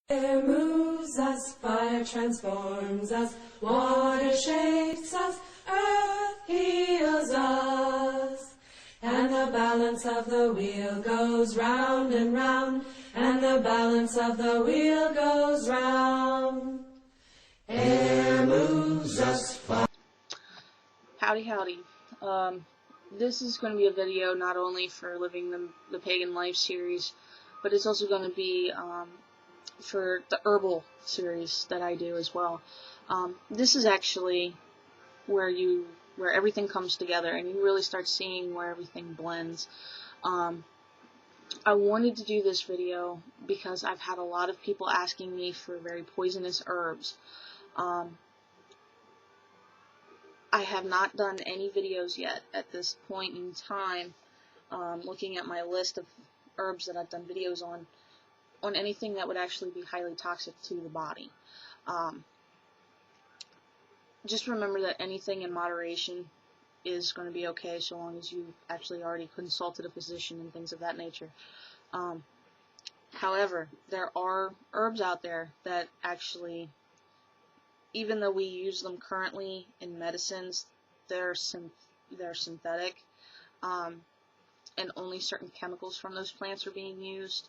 Air moves us, fire transforms us, water shapes us, earth heals us. And the balance of the wheel goes round and round, and the balance of the wheel goes round. Air moves us, fire. Howdy, howdy. This is going to be a video not only for Living the Pagan Life series, but it's also going to be for the herbal series that I do as well. This is actually where everything comes together and you really start seeing where everything blends. I wanted to do this video because I've had a lot of people asking me for very poisonous herbs. I have not done any videos yet at this point in time, looking at my list of herbs that I've done videos on anything that would actually be highly toxic to the body. Just remember that anything in moderation is going to be okay so long as you've actually already consulted a physician and things of that nature. However, there are herbs out there that actually, even though we use them currently in medicines, they're synthetic, and only certain chemicals from those plants are being used.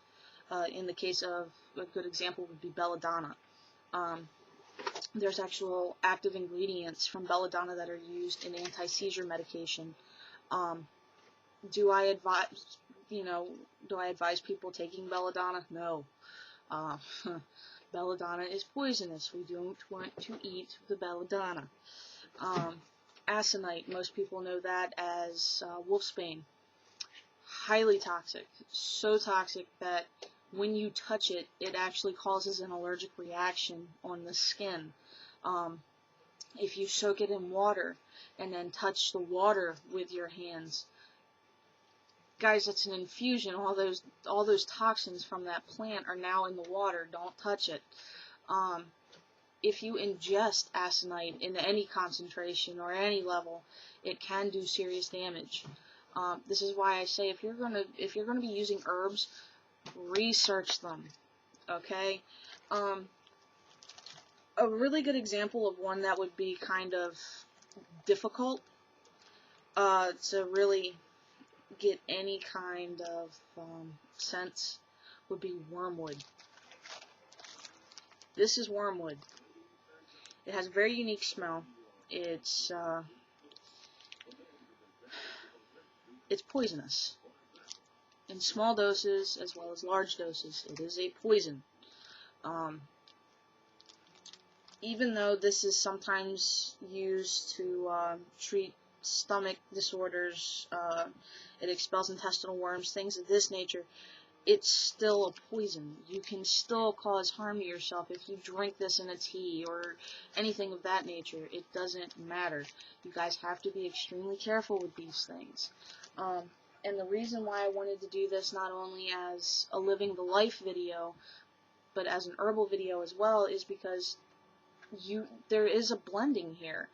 In the case of, a good example would be belladonna. There's actual active ingredients from belladonna that are used in anti-seizure medication. Do I advise people taking belladonna? No. Belladonna is poisonous. We don't want to eat the belladonna. Aconite, most people know that as wolfsbane. Highly toxic. So toxic that when you touch it, it actually causes an allergic reaction on the skin. If you soak it in water and then touch the water with your hands, guys, it's an infusion. All those toxins from that plant are now in the water. Don't touch it. If you ingest aconite in any concentration or any level, it can do serious damage. This is why I say if you're gonna be using herbs, research them. Okay. A really good example of one that would be kind of difficult to really get any kind of sense would be wormwood. This is wormwood. It has a very unique smell. It's poisonous. In small doses as well as large doses, it is a poison. Even though this is sometimes used to treat stomach disorders, it expels intestinal worms, things of this nature, it's still a poison. You can still cause harm to yourself if you drink this in a tea or anything of that nature. It doesn't matter. You guys have to be extremely careful with these things. And the reason why I wanted to do this not only as a Living the Life video, but as an herbal video as well, is because there is a blending here.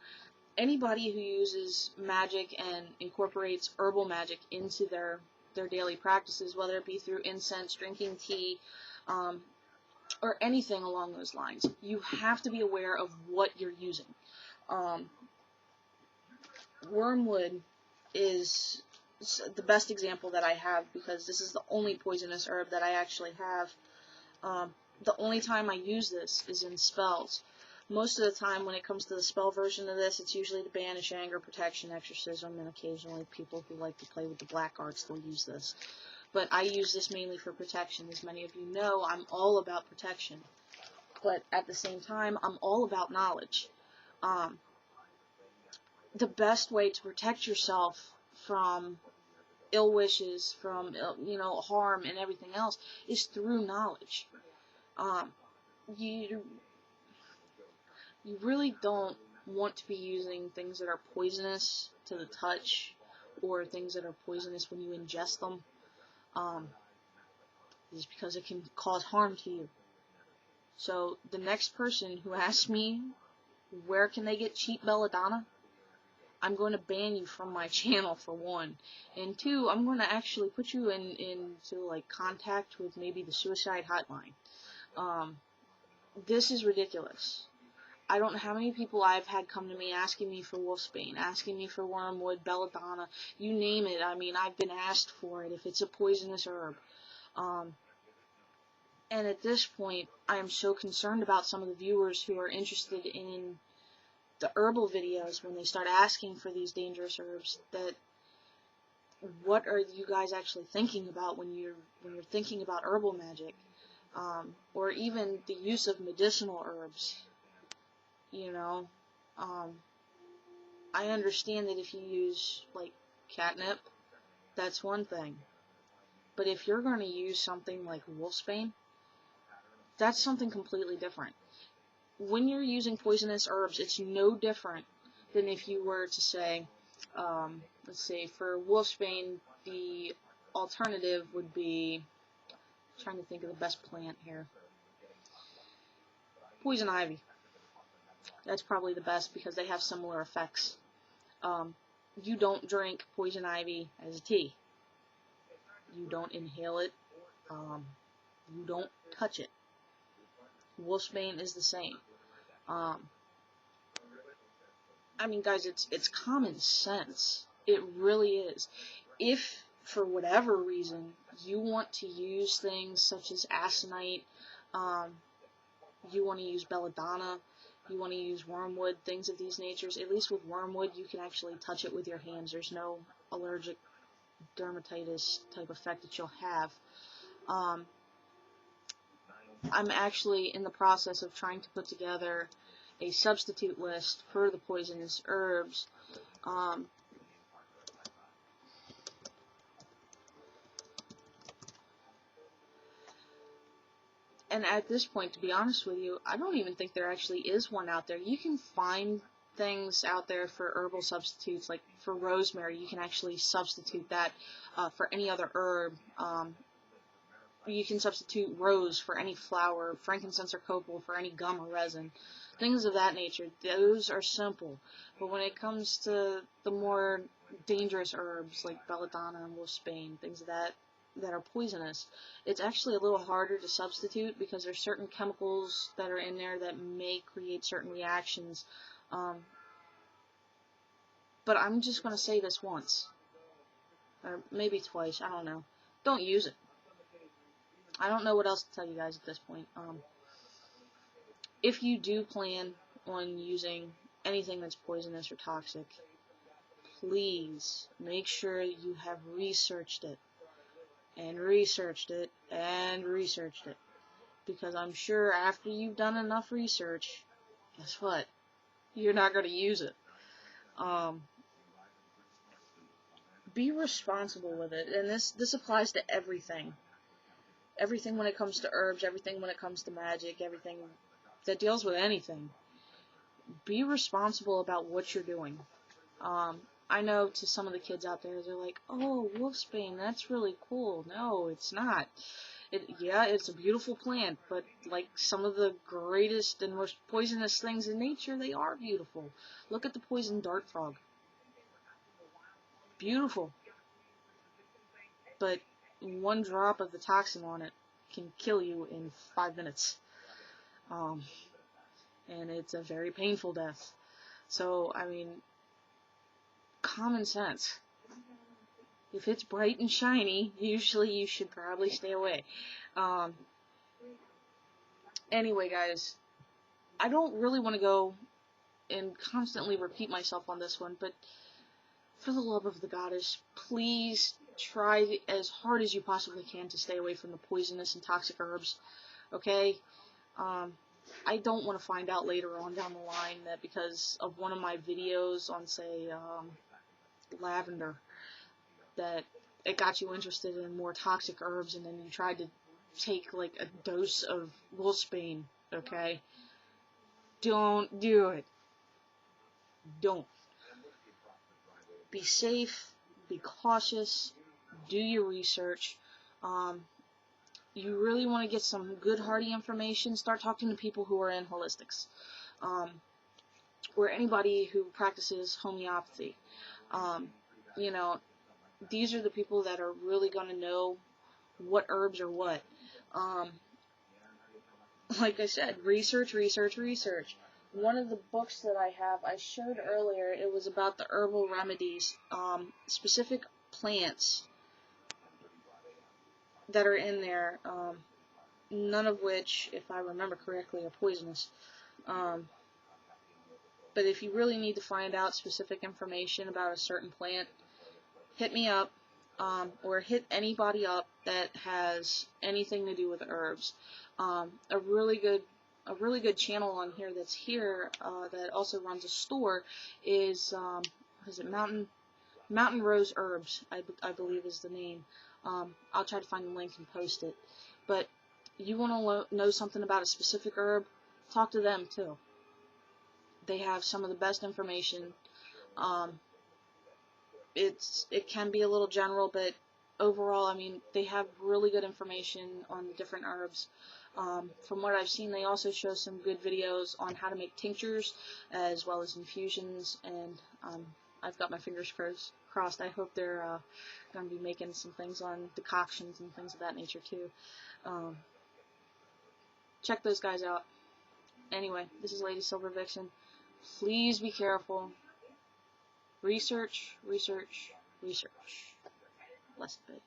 Anybody who uses magic and incorporates herbal magic into their daily practices, whether it be through incense, drinking tea, or anything along those lines, you have to be aware of what you're using. Wormwood is the best example that I have because this is the only poisonous herb that I actually have. The only time I use this is in spells. Most of the time when it comes to the spell version of this, it's usually to banish anger, protection, exorcism, and occasionally people who like to play with the black arts will use this. But I use this mainly for protection. As many of you know, I'm all about protection. But at the same time, I'm all about knowledge. The best way to protect yourself from ill wishes, from harm and everything else, is through knowledge. You really don't want to be using things that are poisonous to the touch or things that are poisonous when you ingest them, is because it can cause harm to you. So the next person who asks me where can they get cheap belladonna, I'm going to ban you from my channel, for one, and two, I'm going to actually put you into like contact with maybe the suicide hotline. this is ridiculous. I don't know how many people I've had come to me asking me for wolfsbane, asking me for wormwood, belladonna, you name it. I mean, I've been asked for it if it's a poisonous herb. And at this point, I am so concerned about some of the viewers who are interested in the herbal videos when they start asking for these dangerous herbs, that what are you guys actually thinking about when you're thinking about herbal magic, or even the use of medicinal herbs? You know, I understand that if you use like catnip, that's one thing, but if you're going to use something like wolfsbane, that's something completely different. When you're using poisonous herbs, it's no different than if you were to say, let's say for wolfsbane, the alternative would be, I'm trying to think of the best plant here, poison ivy. That's probably the best because they have similar effects. You don't drink poison ivy as a tea. You don't inhale it. You don't touch it. Wolfsbane is the same. I mean, guys, it's common sense. It really is. If, for whatever reason, you want to use things such as aconite, you want to use belladonna, you want to use wormwood, things of these natures, at least with wormwood, you can actually touch it with your hands. There's no allergic dermatitis type effect that you'll have. I'm actually in the process of trying to put together a substitute list for the poisonous herbs. And at this point, to be honest with you, I don't even think there actually is one out there. You can find things out there for herbal substitutes, like for rosemary, you can actually substitute that for any other herb. You can substitute rose for any flower, frankincense or copal for any gum or resin, things of that nature. Those are simple. But when it comes to the more dangerous herbs like belladonna and wolfsbane, things of that are poisonous, it's actually a little harder to substitute because there's certain chemicals that are in there that may create certain reactions. But I'm just going to say this once, or maybe twice, I don't know. Don't use it. I don't know what else to tell you guys at this point. If you do plan on using anything that's poisonous or toxic, please make sure you have researched it, and researched it, and researched it. Because I'm sure after you've done enough research, guess what? You're not going to use it. Be responsible with it, and this applies to everything. Everything when it comes to herbs, everything when it comes to magic, everything that deals with anything. Be responsible about what you're doing. I know to some of the kids out there, they're like, oh, wolfsbane, that's really cool. No, it's not. Yeah, it's a beautiful plant, but like some of the greatest and most poisonous things in nature, they are beautiful. Look at the poison dart frog. Beautiful. But one drop of the toxin on it can kill you in 5 minutes. And it's a very painful death. So, I mean, common sense. If it's bright and shiny, usually you should probably stay away. Anyway, guys, I don't really want to go and constantly repeat myself on this one, but for the love of the goddess, please try as hard as you possibly can to stay away from the poisonous and toxic herbs, okay? I don't want to find out later on down the line that because of one of my videos on, say, lavender, that it got you interested in more toxic herbs and then you tried to take, like, a dose of wolfsbane, okay? Don't do it. Don't. Be safe, be cautious, do your research. You really want to get some good hearty information, start talking to people who are in holistics, or anybody who practices homeopathy. You know, these are the people that are really going to know what herbs are what. like I said, research, research, research. One of the books that I have, I showed earlier, it was about the herbal remedies, specific plants that are in there, none of which, if I remember correctly, are poisonous. But if you really need to find out specific information about a certain plant, hit me up, or hit anybody up that has anything to do with herbs. A really good channel on here that's here that also runs a store is it Mountain Rose Herbs, I believe is the name. I'll try to find the link and post it. But you want to know something about a specific herb, talk to them too. They have some of the best information. It can be a little general, but overall, I mean, they have really good information on the different herbs. From what I've seen, they also show some good videos on how to make tinctures as well as infusions, and I've got my fingers crossed. I hope they're going to be making some things on decoctions and things of that nature too. Check those guys out. Anyway, this is Lady Silver Vixen. Please be careful. Research, research, research. Less bit.